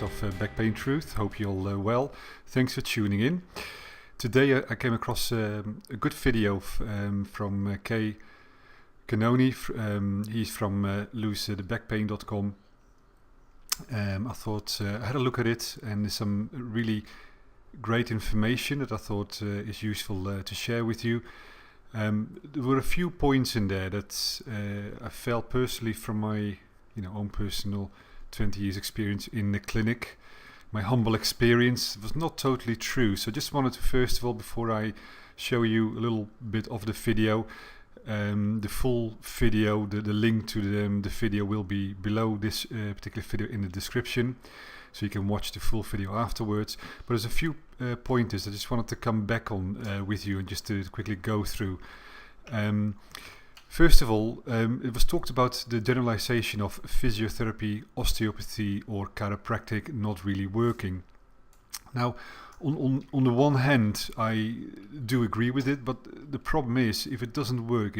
of Back Pain Truth. Hope you're all well. Thanks for tuning in. Today I came across a good video from KCannone. He's from losethebackpain.com. I thought I had a look at it, and there's some really great information that I thought is useful to share with you. There were a few points in there that I felt personally from my own personal 20 years experience in the clinic. My humble experience was not totally true, so I just wanted to, first of all, before I show you a little bit of the video, the full video, the link to the video will be below this particular video in the description, so you can watch the full video afterwards. But there's a few pointers I just wanted to come back on with you and just to quickly go through. First of all, it was talked about the generalization of physiotherapy, osteopathy or chiropractic not really working. Now, on the one hand, I do agree with it, but the problem is, if it doesn't work,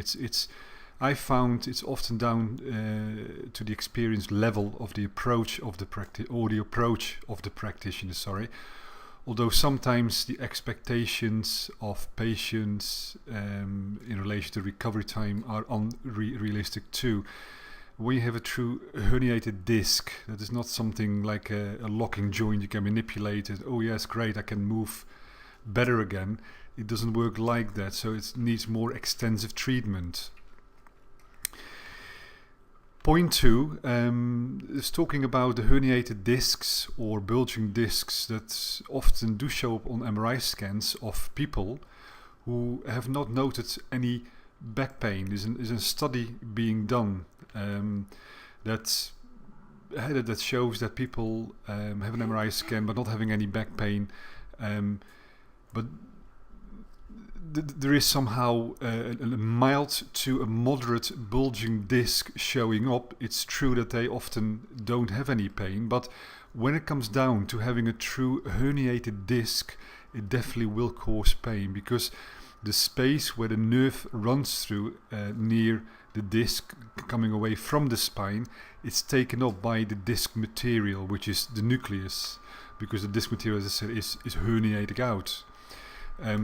I found it's often down to the experience level of the approach of the practitioner. Sorry. Although sometimes the expectations of patients in relation to recovery time are unrealistic too. When you have a true herniated disc, that is not something like a locking joint you can manipulate it. Oh yes, great, I can move better again. It doesn't work like that, so it needs more extensive treatment. Point 2 is talking about the herniated discs or bulging discs that often do show up on MRI scans of people who have not noted any back pain. There's a study being done that shows that people have an MRI scan but not having any back pain, but there is somehow a mild to a moderate bulging disc showing up. It's true that they often don't have any pain, but when it comes down to having a true herniated disc, it definitely will cause pain, because the space where the nerve runs through near the disc coming away from the spine, it's taken up by the disc material, which is the nucleus, because the disc material, as I said, is herniating out.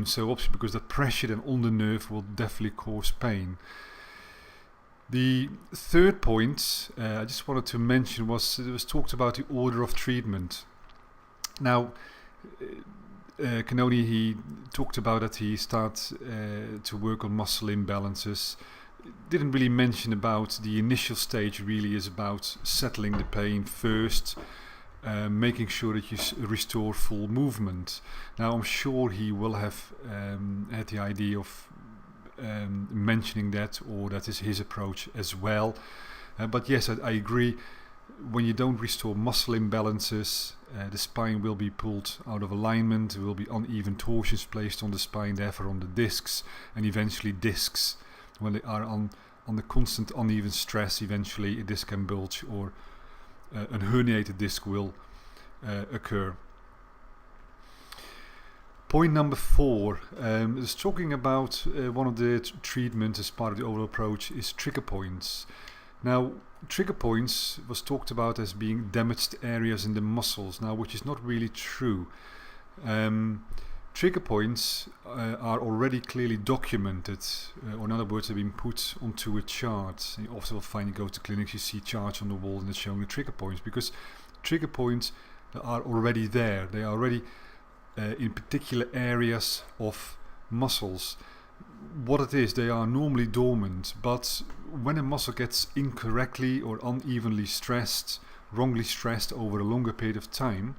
So obviously, because the pressure then on the nerve will definitely cause pain. The third point I just wanted to mention was, it was talked about the order of treatment. Now, Cannone, he talked about that he started to work on muscle imbalances. Didn't really mention about the initial stage. Really is about settling the pain first, making sure that you restore full movement. Now, I'm sure he will have had the idea of mentioning that, or that is his approach as well. But yes, I agree. When you don't restore muscle imbalances, the spine will be pulled out of alignment. There will be uneven torsions placed on the spine, therefore on the discs, and eventually discs, when they are on the constant uneven stress, eventually a disc can bulge, or a herniated disc will occur. Point number 4 is talking about one of the treatments as part of the overall approach is trigger points. Now, trigger points was talked about as being damaged areas in the muscles, now which is not really true. Trigger points are already clearly documented, or in other words, they've been put onto a chart. You often will find, you go to clinics, you see charts on the wall and it's showing the trigger points, because trigger points are already there. They are already in particular areas of muscles. What it is, they are normally dormant, but when a muscle gets incorrectly or unevenly stressed, wrongly stressed over a longer period of time,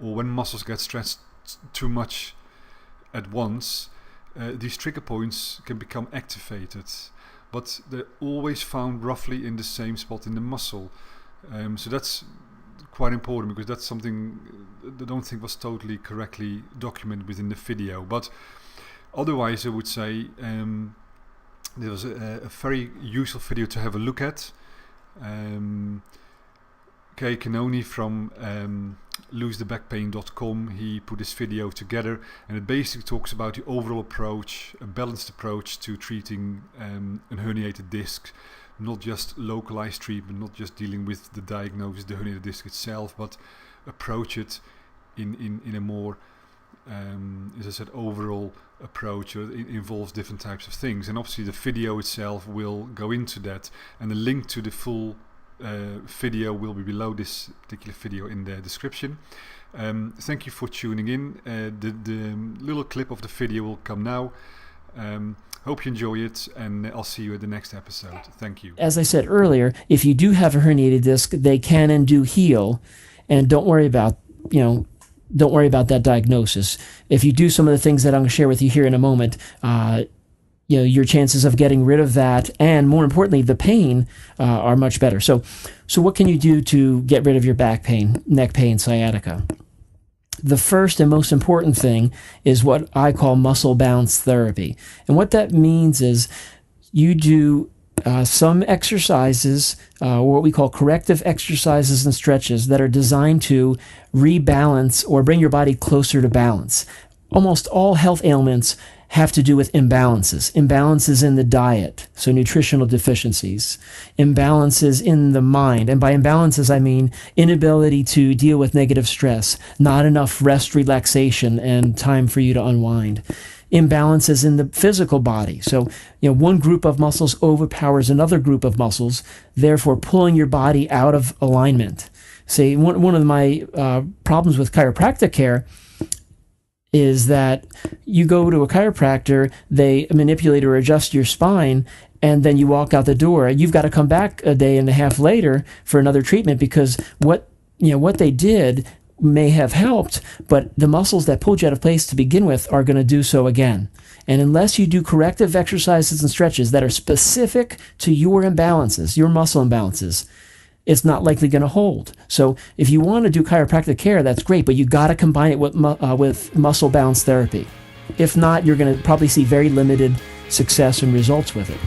or when muscles get stressed too much at once, these trigger points can become activated, but they're always found roughly in the same spot in the muscle. So that's quite important, because that's something I don't think was totally correctly documented within the video. But otherwise, I would say there was a very useful video to have a look at. KCannone from losethebackpain.com, he put this video together, and it basically talks about the overall approach, a balanced approach to treating an herniated disc. Not just localized treatment, not just dealing with the diagnosis, the herniated disc itself, but approach it in a more, as I said, overall approach. It involves different types of things, and obviously the video itself will go into that, and the link to the full video will be below this particular video in the description. Thank you for tuning in. The little clip of the video will come now. Hope you enjoy it, and I'll see you at the next episode. Thank you. As I said earlier, if you do have a herniated disc, they can and do heal, and don't worry about that diagnosis. If you do some of the things that I'm going to share with you here in a moment, your chances of getting rid of that, and more importantly, the pain, are much better. So what can you do to get rid of your back pain, neck pain, sciatica? The first and most important thing is what I call muscle balance therapy. And what that means is you do some exercises, or what we call corrective exercises and stretches that are designed to rebalance or bring your body closer to balance. Almost all health ailments have to do with imbalances. Imbalances in the diet, so nutritional deficiencies. Imbalances in the mind, and by imbalances I mean inability to deal with negative stress, not enough rest, relaxation, and time for you to unwind. Imbalances in the physical body. So, one group of muscles overpowers another group of muscles, therefore pulling your body out of alignment. See, one of my problems with chiropractic care is that you go to a chiropractor, they manipulate or adjust your spine, and then you walk out the door. You've got to come back a day and a half later for another treatment, because what they did may have helped, but the muscles that pulled you out of place to begin with are going to do so again. And unless you do corrective exercises and stretches that are specific to your imbalances, your muscle imbalances, it's not likely going to hold. So if you want to do chiropractic care, that's great, but you got to combine it with muscle balance therapy. If not, you're going to probably see very limited success and results with it.